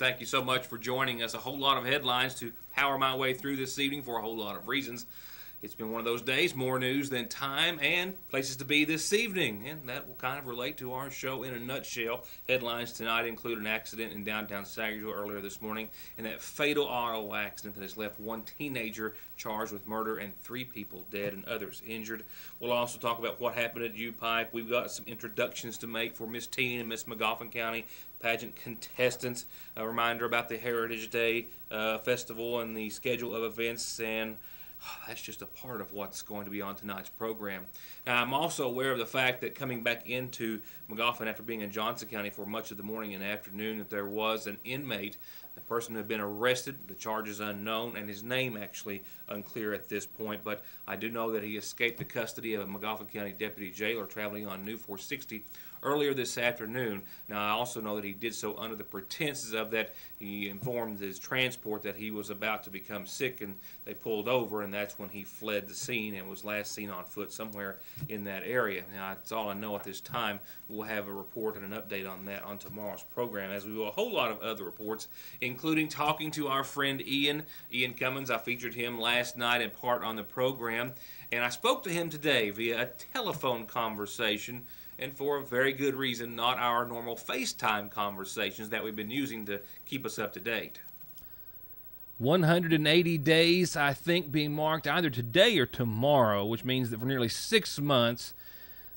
Thank you so much for joining us. A whole lot of headlines to power my way through this evening for a whole lot of reasons. It's been one of those days, more news than time, and places to be this evening. And that will kind of relate to our show in a nutshell. Headlines tonight include an accident in downtown Sagersville earlier this morning, and that fatal auto accident that has left one teenager charged with murder and 3 people dead and others injured. We'll also talk about what happened at U-Pike. We've got some introductions to make for Miss Teen and Miss McGoffin County pageant contestants. A reminder about the Heritage Day Festival and the schedule of events, and that's just a part of what's going to be on tonight's program. Now, I'm also aware of the fact that coming back into McGoffin after being in Johnson County for much of the morning and afternoon, that there was an inmate, a person who had been arrested, the charges unknown, and his name actually unclear at this point. But I do know that he escaped the custody of a McGoffin County deputy jailer traveling on New 460 earlier this afternoon. Now, I also know that he did so under the pretenses of that he informed his transport that he was about to become sick, and they pulled over, and that's when he fled the scene and was last seen on foot somewhere in that area. Now, that's all I know at this time. We'll have a report and an update on that on tomorrow's program, as we will a whole lot of other reports, including talking to our friend Ian Cummins. I featured him last night in part on the program, and I spoke to him today via a telephone conversation, and for a very good reason, not our normal FaceTime conversations that we've been using to keep us up to date. 180 days, I think, being marked either today or tomorrow, which means that for nearly 6 months,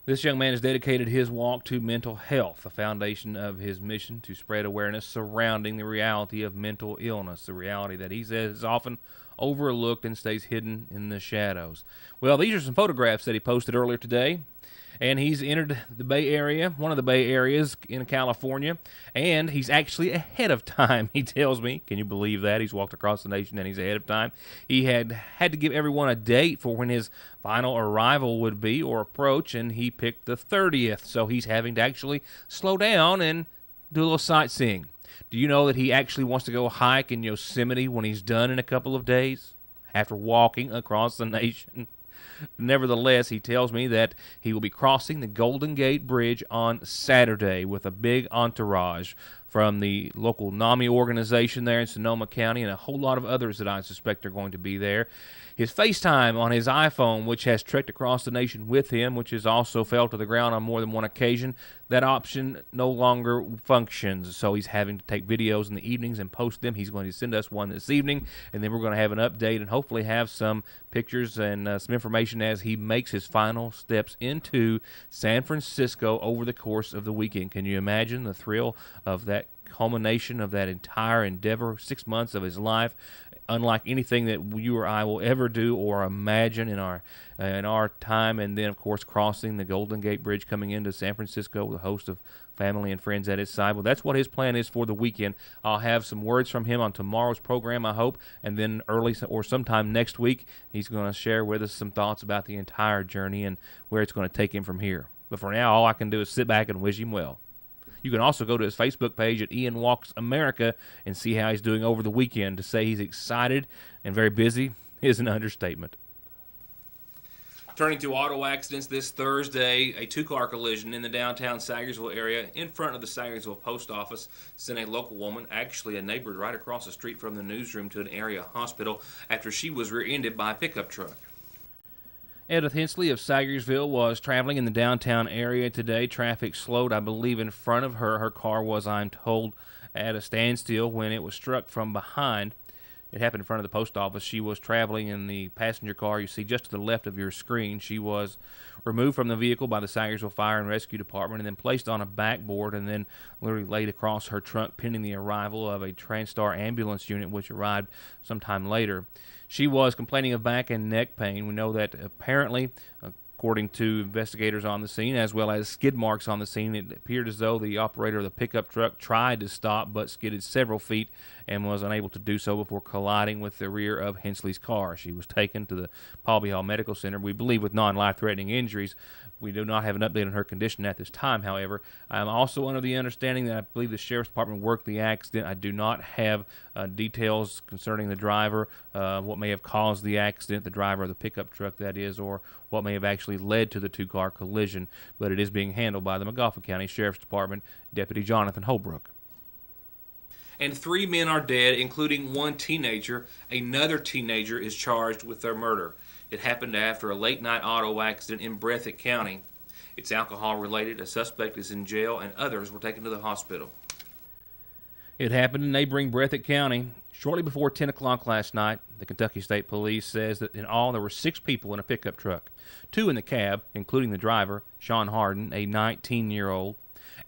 this young man has dedicated his walk to mental health, the foundation of his mission to spread awareness surrounding the reality of mental illness, the reality that he says is often overlooked and stays hidden in the shadows. Well, these are some photographs that he posted earlier today. And he's entered the Bay Area, one of the Bay Areas in California, and he's actually ahead of time, he tells me. Can you believe that? He's walked across the nation and he's ahead of time. He had to give everyone a date for when his final arrival would be or approach, and he picked the 30th, so he's having to actually slow down and do a little sightseeing. Do you know that he actually wants to go hike in Yosemite when he's done in a couple of days after walking across the nation? Nevertheless, he tells me that he will be crossing the Golden Gate Bridge on Saturday with a big entourage from the local NAMI organization there in Sonoma County and a whole lot of others that I suspect are going to be there. His FaceTime on his iPhone, which has trekked across the nation with him, which has also fell to the ground on more than one occasion, that option no longer functions. So he's having to take videos in the evenings and post them. He's going to send us one this evening, and then we're going to have an update and hopefully have some pictures and some information as he makes his final steps into San Francisco over the course of the weekend. Can you imagine the thrill of that culmination of that entire endeavor, 6 months of his life, unlike anything that you or I will ever do or imagine in our time, and then, of course, crossing the Golden Gate Bridge, coming into San Francisco with a host of family and friends at his side. Well, that's what his plan is for the weekend. I'll have some words from him on tomorrow's program, I hope, and then early or sometime next week, he's going to share with us some thoughts about the entire journey and where it's going to take him from here. But for now, all I can do is sit back and wish him well. You can also go to his Facebook page at Ian Walks America and see how he's doing over the weekend. To say he's excited and very busy is an understatement. Turning to auto accidents, this Thursday, a 2-car collision in the downtown Sagersville area in front of the Sagersville post office sent a local woman, actually a neighbor right across the street from the newsroom, to an area hospital after she was rear-ended by a pickup truck. Edith Hensley of Sagersville was traveling in the downtown area today. Traffic slowed, I believe, in front of her. Her car was, I'm told, at a standstill when it was struck from behind. It happened in front of the post office. She was traveling in the passenger car you see just to the left of your screen. She was removed from the vehicle by the Sagersville Fire and Rescue Department and then placed on a backboard and then literally laid across her trunk pending the arrival of a TranStar ambulance unit, which arrived sometime later. She was complaining of back and neck pain. We know that apparently, according to investigators on the scene, as well as skid marks on the scene, it appeared as though the operator of the pickup truck tried to stop but skidded several feet and was unable to do so before colliding with the rear of Hensley's car. She was taken to the Palby Hall Medical Center, we believe with non-life-threatening injuries. We do not have an update on her condition at this time, however. I'm also under the understanding that I believe the Sheriff's Department worked the accident. I do not have details concerning the driver, what may have caused the accident, the driver of the pickup truck, that is, or what may have actually led to the 2-car collision, but it is being handled by the McGoffin County Sheriff's Department, Deputy Jonathan Holbrook. And 3 men are dead, including one teenager. Another teenager is charged with their murder. It happened after a late-night auto accident in Breathitt County. It's alcohol-related. A suspect is in jail, and others were taken to the hospital. It happened in neighboring Breathitt County. Shortly before 10 o'clock last night, the Kentucky State Police says that in all there were 6 people in a pickup truck. 2 in the cab, including the driver, Sean Harden, a 19-year-old,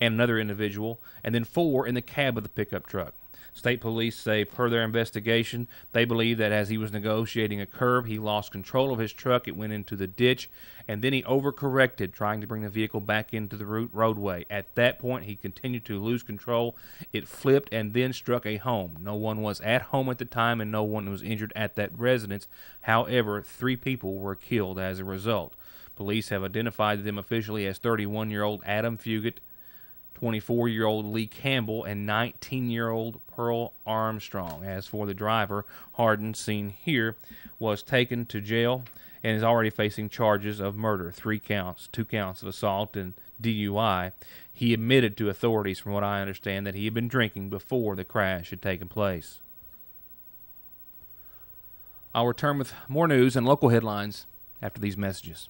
and another individual, and then 4 in the cab of the pickup truck. State police say, per their investigation, they believe that as he was negotiating a curve, he lost control of his truck. It went into the ditch, and then he overcorrected, trying to bring the vehicle back into the roadway. At that point, he continued to lose control. It flipped and then struck a home. No one was at home at the time, and no one was injured at that residence. However, 3 people were killed as a result. Police have identified them officially as 31-year-old Adam Fugit, 24-year-old Lee Campbell, and 19-year-old Pearl Armstrong. As for the driver, Harden, seen here, was taken to jail and is already facing charges of murder, 3 counts, 2 counts of assault and DUI. He admitted to authorities, from what I understand, that he had been drinking before the crash had taken place. I'll return with more news and local headlines after these messages.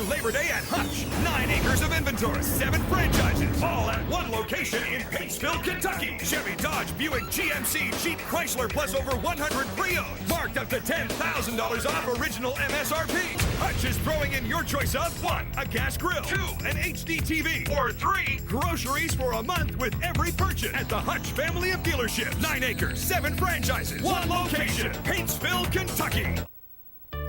Labor Day at Hutch. 9 acres of inventory, 7 franchises, all at one location in Paintsville, Kentucky. Chevy, Dodge, Buick, GMC, Jeep, Chrysler, plus over 100 pre-owned. Marked up to $10,000 off original MSRP. Hutch is throwing in your choice of 1, a gas grill, 2, an HD TV, or 3, groceries for a month with every purchase at the Hutch family of dealerships. 9 acres, 7 franchises, 1 location, Paintsville, Kentucky.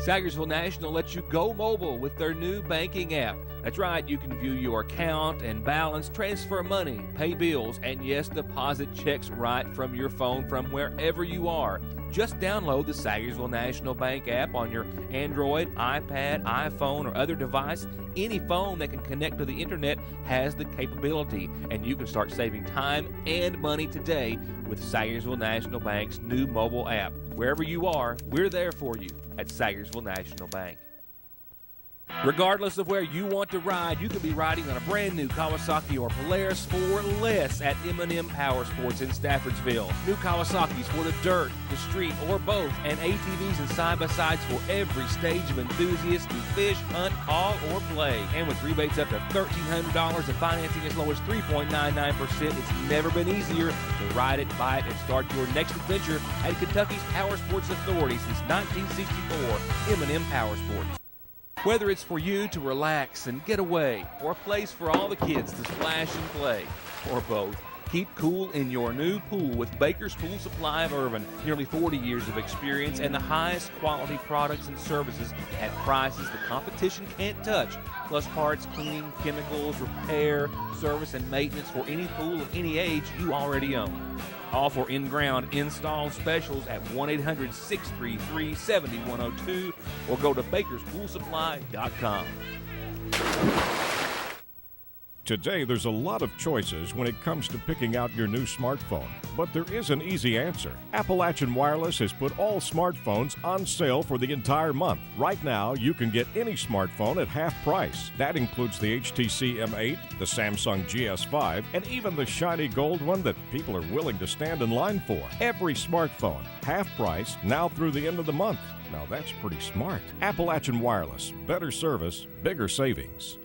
Sagersville National lets you go mobile with their new banking app. That's right, you can view your account and balance, transfer money, pay bills, and yes, deposit checks right from your phone from wherever you are. Just download the Sagersville National Bank app on your Android, iPad, iPhone, or other device. Any phone that can connect to the internet has the capability, and you can start saving time and money today with Sagersville National Bank's new mobile app. Wherever you are, we're there for you at Sagersville National Bank. Regardless of where you want to ride, you can be riding on a brand new Kawasaki or Polaris for less at M&M Power Sports in Staffordsville. New Kawasaki's for the dirt, the street, or both, and ATVs and side-by-sides for every stage of enthusiasts to fish, hunt, haul, or play. And with rebates up to $1,300 and financing as low as 3.99%, it's never been easier to ride it, buy it, and start your next adventure at Kentucky's Power Sports Authority since 1964, M&M Power Sports. Whether it's for you to relax and get away, or a place for all the kids to splash and play, or both, keep cool in your new pool with Baker's Pool Supply of Irvin. Nearly 40 years of experience and the highest quality products and services at prices the competition can't touch. Plus parts, cleaning, chemicals, repair, service, and maintenance for any pool of any age you already own. All for in-ground install specials at 1-800-633-7102 or go to bakerspoolsupply.com. Today, there's a lot of choices when it comes to picking out your new smartphone, but there is an easy answer. Appalachian Wireless has put all smartphones on sale for the entire month. Right now, you can get any smartphone at half price. That includes the HTC M8, the Samsung GS5, and even the shiny gold one that people are willing to stand in line for. Every smartphone, half price, now through the end of the month. Now that's pretty smart. Appalachian Wireless, better service, bigger savings.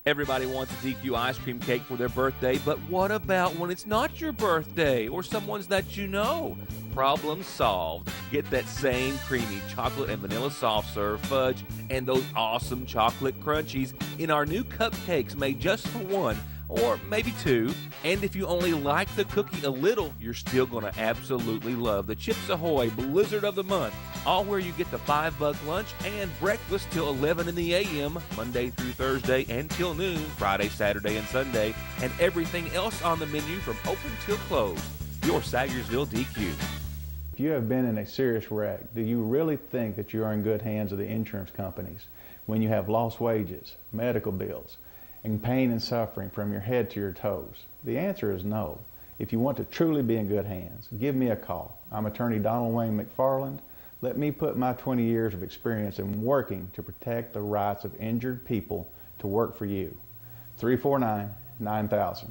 Everybody wants a DQ ice cream cake for their birthday, but what about when it's not your birthday or someone's that you know? Problem solved. Get that same creamy chocolate and vanilla soft serve fudge and those awesome chocolate crunchies in our new cupcakes made just for 1 or maybe 2. And if you only like the cookie a little, you're still going to absolutely love the Chips Ahoy Blizzard of the Month. All where you get the $5 lunch and breakfast till 11 in the a.m., Monday through Thursday, and till noon, Friday, Saturday, and Sunday, and everything else on the menu from open till close. Your Sagersville DQ. If you have been in a serious wreck, do you really think that you are in good hands of the insurance companies when you have lost wages, medical bills, and pain and suffering from your head to your toes? The answer is no. If you want to truly be in good hands, give me a call. I'm attorney Donald Wayne McFarland, Let me put my 20 years of experience in working to protect the rights of injured people to work for you. 349-9000.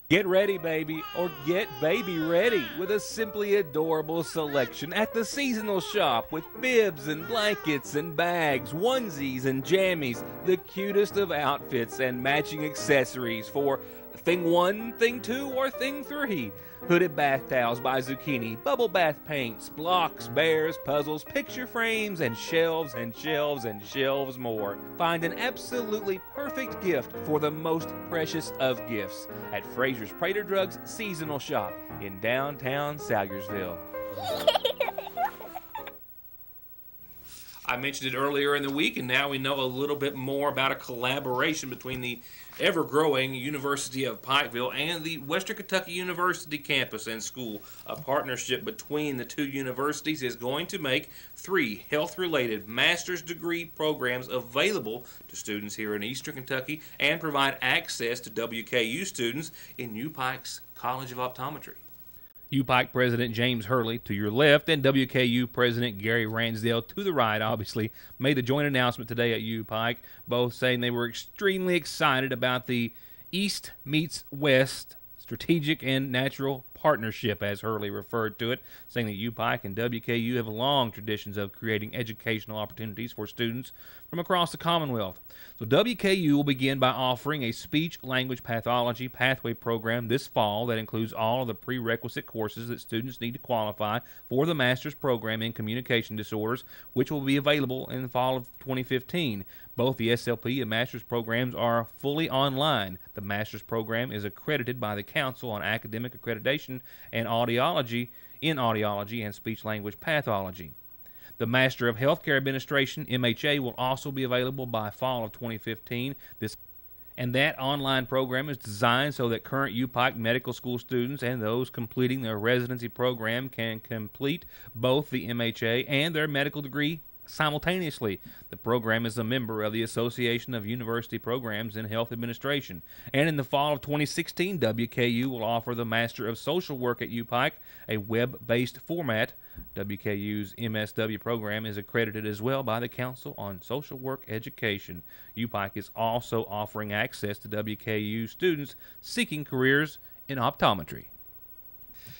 Get ready, baby, or get baby ready with a simply adorable selection at the seasonal shop with bibs and blankets and bags, onesies and jammies, the cutest of outfits and matching accessories for thing 1, thing 2, or thing 3. Hooded bath towels by Zucchini, bubble bath paints, blocks, bears, puzzles, picture frames, and shelves and shelves and shelves more. Find an absolutely perfect gift for the most precious of gifts at Fraser's Prater Drugs Seasonal Shop in downtown Salyersville. I mentioned it earlier in the week, and now we know a little bit more about a collaboration between the ever-growing University of Pikeville and the Western Kentucky University campus and school. A partnership between the two universities is going to make 3 health-related master's degree programs available to students here in Eastern Kentucky and provide access to WKU students in UPike's College of Optometry. UPike President James Hurley to your left and WKU President Gary Ransdale to the right, obviously, made the joint announcement today at UPike, both saying they were extremely excited about the East meets West strategic and natural partnership, as Hurley referred to it, saying that UPike and WKU have long traditions of creating educational opportunities for students from across the Commonwealth. So WKU will begin by offering a speech-language pathology pathway program this fall that includes all of the prerequisite courses that students need to qualify for the master's program in communication disorders, which will be available in the fall of 2015. Both the SLP and master's programs are fully online. The master's program is accredited by the Council on Academic Accreditation and Audiology and Speech-Language Pathology. The Master of Healthcare Administration, MHA, will also be available by fall of 2015. That online program is designed so that current UPike medical school students and those completing their residency program can complete both the MHA and their medical degree simultaneously. The program is a member of the Association of University Programs in Health Administration. And in the fall of 2016, WKU will offer the Master of Social Work at UPike, a web-based format. WKU's MSW program is accredited as well by the Council on Social Work Education. UPike is also offering access to WKU students seeking careers in optometry.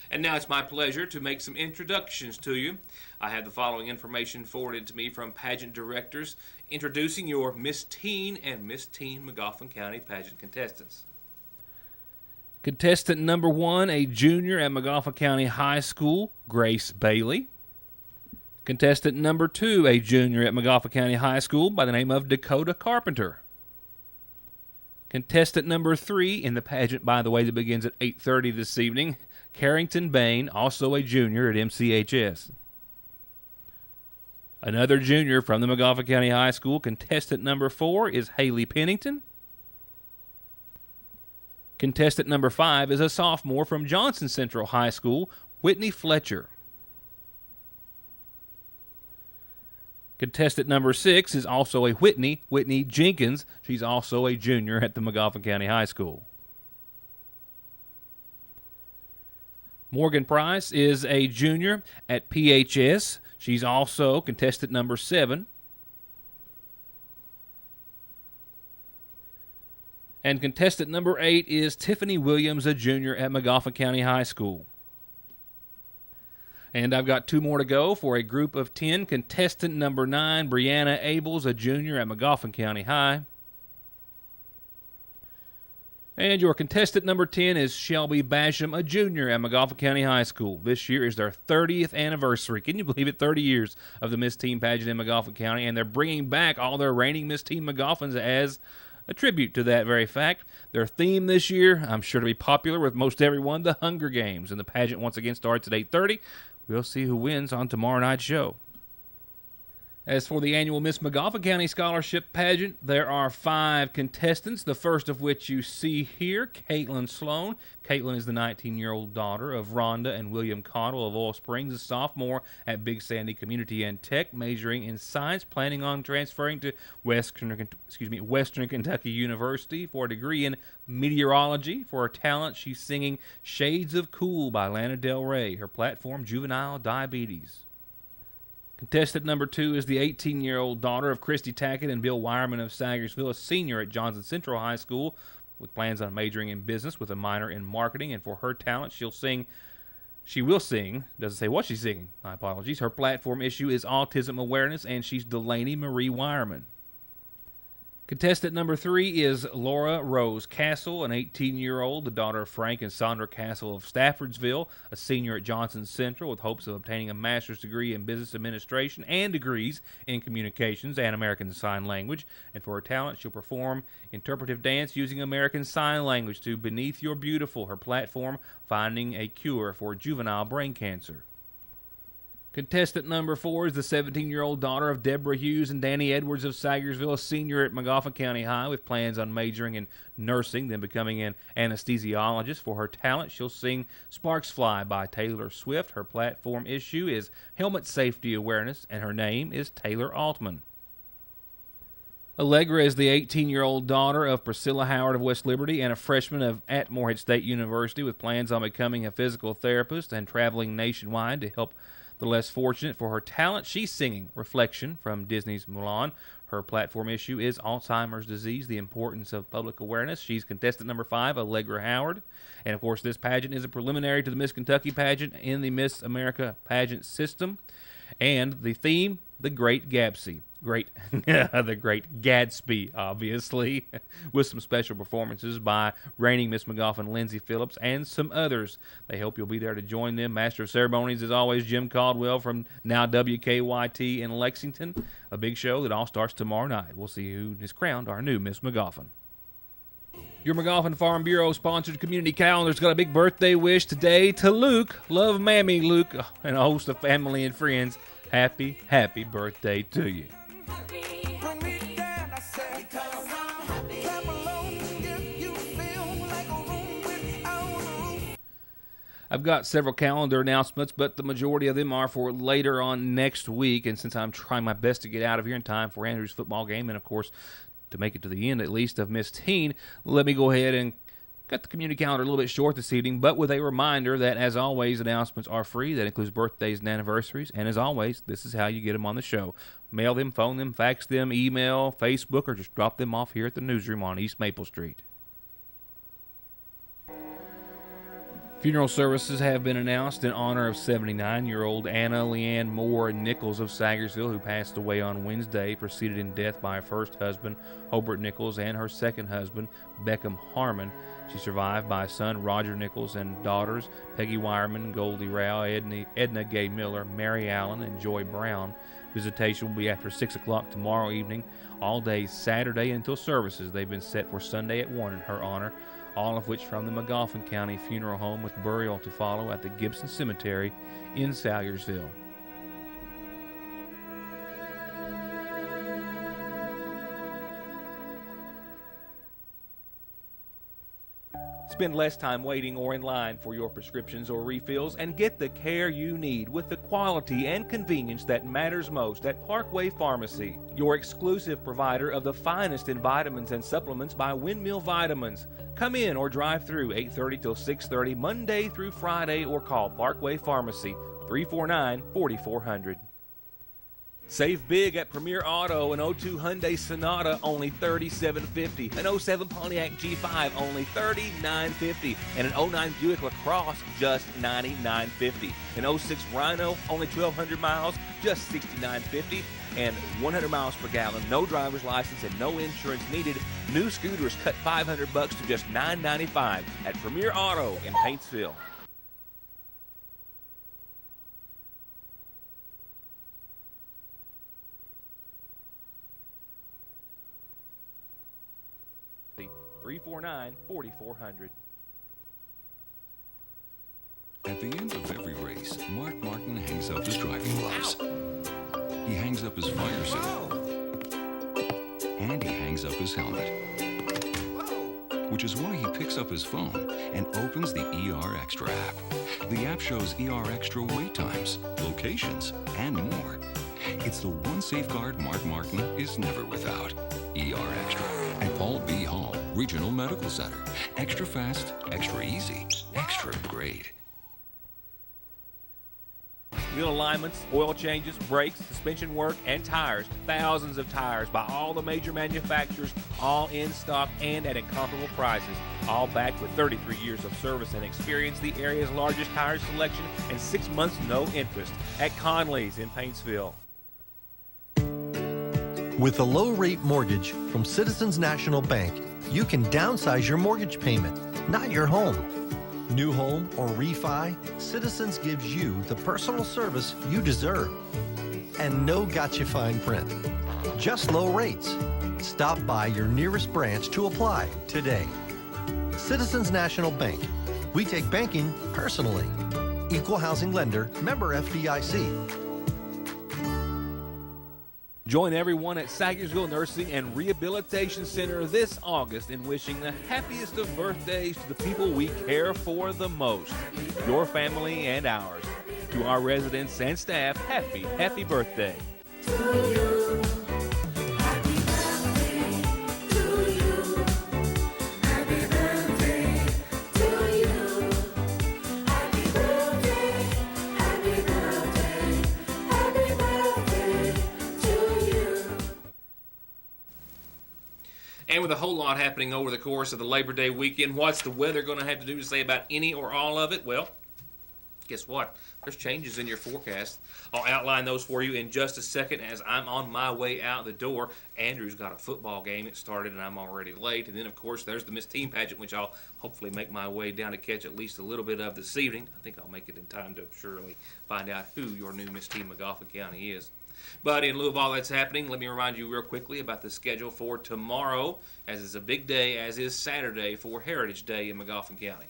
And now it's my pleasure to make some introductions to you. I have the following information forwarded to me from pageant directors introducing your Miss Teen and Miss Teen Magoffin County pageant contestants. Contestant number 1, a junior at Magoffin County High School, Grace Bailey. Contestant number 2, a junior at Magoffin County High School by the name of Dakota Carpenter. Contestant number 3 in the pageant, by the way, that begins at 8:30 this evening, Carrington Bain, also a junior at MCHS. Another junior from the Magoffin County High School, contestant number 4 is Haley Pennington. Contestant number 5 is a sophomore from Johnson Central High School, Whitney Fletcher. Contestant number 6 is also a Whitney Jenkins. She's also a junior at the Magoffin County High School. Morgan Price is a junior at PHS. She's also contestant number 7. And contestant number 8 is Tiffany Williams, a junior at Magoffin County High School. And I've got 2 more to go for a group of 10. Contestant number 9, Brianna Abels, a junior at Magoffin County High. And your contestant number 10 is Shelby Basham, a junior at Magoffin County High School. This year is their 30th anniversary. Can you believe it? 30 years of the Miss Teen pageant in Magoffin County, and they're bringing back all their reigning Miss Teen Magoffins as a tribute to that very fact. Their theme this year, I'm sure to be popular with most everyone, the Hunger Games. And the pageant once again starts at 8:30. We'll see who wins on tomorrow night's show. As for the annual Miss Magoffin County Scholarship Pageant, there are 5 contestants, the first of which you see here, Caitlin Sloan. Caitlin is the 19-year-old daughter of Rhonda and William Cottle of Oil Springs, a sophomore at Big Sandy Community and Tech, majoring in science, planning on transferring to Western Kentucky University for a degree in meteorology. For her talent, she's singing Shades of Cool by Lana Del Rey. Her platform, Juvenile Diabetes. Contestant number 2 is the 18-year-old daughter of Christy Tackett and Bill Wireman of Sagersville, a senior at Johnson Central High School with plans on majoring in business with a minor in marketing. And for her talent, she will sing, doesn't say what she's singing, my apologies. Her platform issue is autism awareness, and she's Delaney Marie Wireman. Contestant number 3 is Laura Rose Castle, an 18-year-old, the daughter of Frank and Sandra Castle of Staffordsville, a senior at Johnson Central with hopes of obtaining a master's degree in business administration and degrees in communications and American Sign Language. And for her talent, she'll perform interpretive dance using American Sign Language to Beneath Your Beautiful, her platform, Finding a Cure for Juvenile Brain Cancer. Contestant number 4 is the 17-year-old daughter of Deborah Hughes and Danny Edwards of Sagersville, a senior at Magoffin County High with plans on majoring in nursing, then becoming an anesthesiologist. For her talent, she'll sing Sparks Fly by Taylor Swift. Her platform issue is helmet safety awareness, and her name is Taylor Altman. Allegra is the 18-year-old daughter of Priscilla Howard of West Liberty and a freshman at Morehead State University with plans on becoming a physical therapist and traveling nationwide to help the less fortunate. For her talent, she's singing Reflection from Disney's Mulan. Her platform issue is Alzheimer's disease, the importance of public awareness. She's contestant number 5, Allegra Howard. And, of course, this pageant is a preliminary to the Miss Kentucky pageant in the Miss America pageant system. And the theme, the Great Gatsby. The Great Gatsby, obviously, with some special performances by reigning Miss McGoffin Lindsay Phillips and some others. They hope you'll be there to join them. Master of Ceremonies, as always, Jim Caldwell from now WKYT in Lexington. A big show that all starts tomorrow night. We'll see who is crowned our new Miss McGoffin. Your McGoffin Farm Bureau sponsored community calendar's got a big birthday wish today to Luke. Love Mammy Luke and a host of family and friends. Happy, happy birthday to you. I've got several calendar announcements, but the majority of them are for later on next week. And since I'm trying my best to get out of here in time for Andrew's football game, and of course to make it to the end at least of Miss Teen, let me go ahead and cut the community calendar a little bit short this evening, but with a reminder that, as always, announcements are free. That includes birthdays and anniversaries. And as always, this is how you get them on the show. Mail them, phone them, fax them, email, Facebook, or just drop them off here at the newsroom on East Maple Street. Funeral services have been announced in honor of 79-year-old Anna Leanne Moore Nichols of Sagersville, who passed away on Wednesday, preceded in death by her first husband, Hobart Nichols, and her second husband, Beckham Harmon. She's survived by son Roger Nichols and daughters Peggy Wireman, Goldie Rao, Edna Gay Miller, Mary Allen, and Joy Brown. Visitation will be after 6 o'clock tomorrow evening, all day Saturday until services. They've been set for Sunday at 1 in her honor, all of which from the Magoffin County Funeral Home, with burial to follow at the Gibson Cemetery in Salyersville. Spend less time waiting or in line for your prescriptions or refills and get the care you need with the quality and convenience that matters most at Parkway Pharmacy, your exclusive provider of the finest in vitamins and supplements by Windmill Vitamins. Come in or drive through 8:30 till 6:30 Monday through Friday, or call Parkway Pharmacy 349-4400. Save big at Premier Auto. An 02 Hyundai Sonata, only $37.50. An 07 Pontiac G5, only $39.50. And an 09 Buick LaCrosse, just $99.50. An 06 Rhino, only 1,200 miles, just $69.50. And 100 miles per gallon, no driver's license and no insurance needed. New scooters cut $500 to just $9.95 at Premier Auto in Paintsville. $349-4400. At the end of every race, Mark Martin hangs up his driving gloves. He hangs up his fire suit. And he hangs up his helmet. Which is why he picks up his phone and opens the ER Extra app. The app shows ER Extra wait times, locations, and more. It's the one safeguard Mark Martin is never without. ER Extra at Paul B. Hall Regional Medical Center. Extra fast, extra easy, extra great. wheel alignments, oil changes, brakes, suspension work, and tires. Thousands of tires by all the major manufacturers, all in stock and at incomparable prices. All backed with 33 years of service and experience, the area's largest tire selection, and 6 months no interest at Conley's in Paintsville. With a low-rate mortgage from Citizens National Bank, you can downsize your mortgage payment, not your home. New home or refi, Citizens gives you the personal service you deserve. And no gotcha fine print. Just low rates. Stop by your nearest branch to apply today. Citizens National Bank. We take banking personally. Equal housing lender, member FDIC. Join everyone at Sagersville Nursing and Rehabilitation Center this August in wishing the happiest of birthdays to the people we care for the most, your family and ours. To our residents and staff, happy birthday. And with a whole lot happening over the course of the Labor Day weekend, what's the weather going to have to do to say about any or all of it? Well, guess what? There's changes in your forecast. I'll outline those for you in just a second as I'm on my way out the door. Andrew's got a football game. It started and I'm already late. And then, of course, there's the Miss Team Pageant, which I'll hopefully make my way down to catch at least a little bit of this evening. I think I'll make it in time to surely find out who your new Miss Team McGoffin County is. But in lieu of all that's happening, let me remind you real quickly about the schedule for tomorrow, as it's a big day, as is Saturday for Heritage Day in McGoffin County.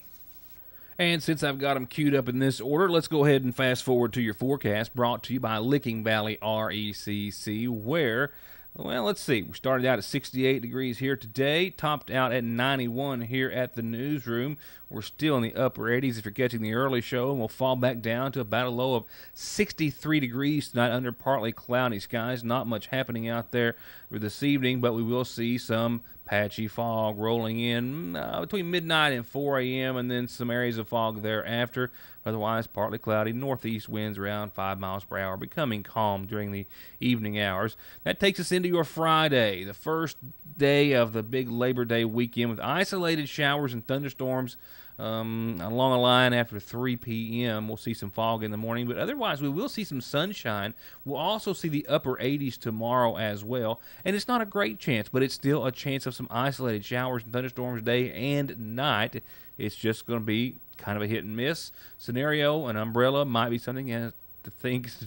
And since I've got them queued up in this order, let's go ahead and fast forward to your forecast, brought to you by Licking Valley RECC, where, well, let's see, we started out at 68 degrees here today, topped out at 91 here at the newsroom. We're still in the upper 80s if you're catching the early show, and we'll fall back down to about a low of 63 degrees tonight under partly cloudy skies. Not much happening out there for this evening, but we will see some patchy fog rolling in between midnight and 4 a.m., and then some areas of fog thereafter. Otherwise, partly cloudy, northeast winds around 5 miles per hour, becoming calm during the evening hours. That takes us into your Friday, the first day of the big Labor Day weekend, with isolated showers and thunderstorms along a line after 3 p.m. We'll see some fog in the morning, but otherwise we will see some sunshine. We'll also see the upper 80s tomorrow as well, and it's not a great chance, but it's still a chance of some isolated showers and thunderstorms day and night. It's just going to be kind of a hit and miss scenario. An umbrella might be something to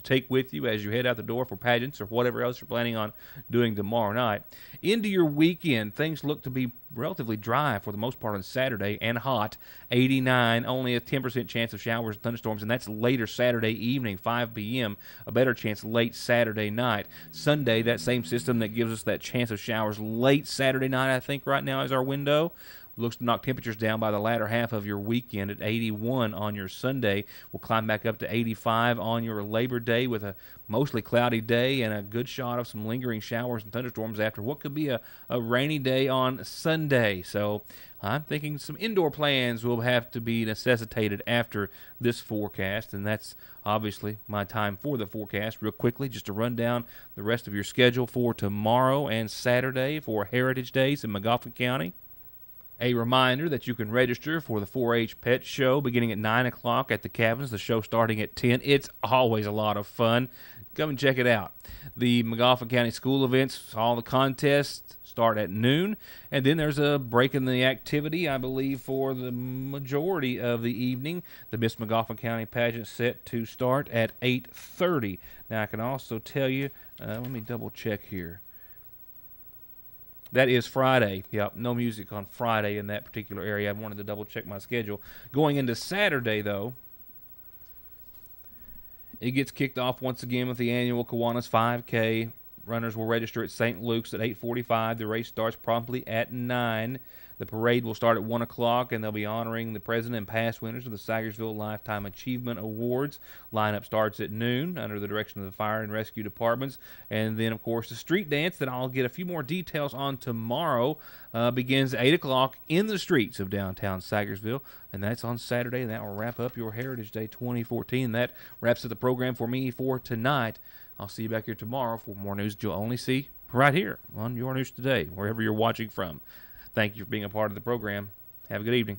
take with you as you head out the door for pageants or whatever else you're planning on doing tomorrow night. Into your weekend, things look to be relatively dry for the most part on Saturday and hot. 89, only a 10% chance of showers and thunderstorms, and that's later Saturday evening, 5 p.m. A better chance late Saturday night. Sunday, that same system that gives us that chance of showers late Saturday night, I think right now is our window. Looks to knock temperatures down by the latter half of your weekend at 81 on your Sunday. We'll climb back up to 85 on your Labor Day with a mostly cloudy day and a good shot of some lingering showers and thunderstorms after what could be a rainy day on Sunday. So I'm thinking some indoor plans will have to be necessitated after this forecast, and that's obviously my time for the forecast. Real quickly, just to run down the rest of your schedule for tomorrow and Saturday for Heritage Days in McGoffin County. A reminder that you can register for the 4-H Pet Show beginning at 9 o'clock at the cabins, the show starting at 10. It's always a lot of fun. Come and check it out. The McGoffin County School events, all the contests start at noon, and then there's a break in the activity, I believe, for the majority of the evening. The Miss McGoffin County pageant set to start at 8:30. Now, I can also tell you, let me double check here. That is Friday. Yep, no music on Friday in that particular area. I wanted to double-check my schedule. Going into Saturday, though, it gets kicked off once again with the annual Kiwanis 5K. Runners will register at St. Luke's at 8:45. The race starts promptly at 9. The parade will start at 1 o'clock, and they'll be honoring the president and past winners of the Sagersville Lifetime Achievement Awards. Lineup starts at noon under the direction of the fire and rescue departments. And then, of course, the street dance that I'll get a few more details on tomorrow begins at 8 o'clock in the streets of downtown Sagersville. And that's on Saturday, and that will wrap up your Heritage Day 2014. That wraps up the program for me for tonight. I'll see you back here tomorrow for more news that you'll only see right here on Your News Today, wherever you're watching from. Thank you for being a part of the program. Have a good evening.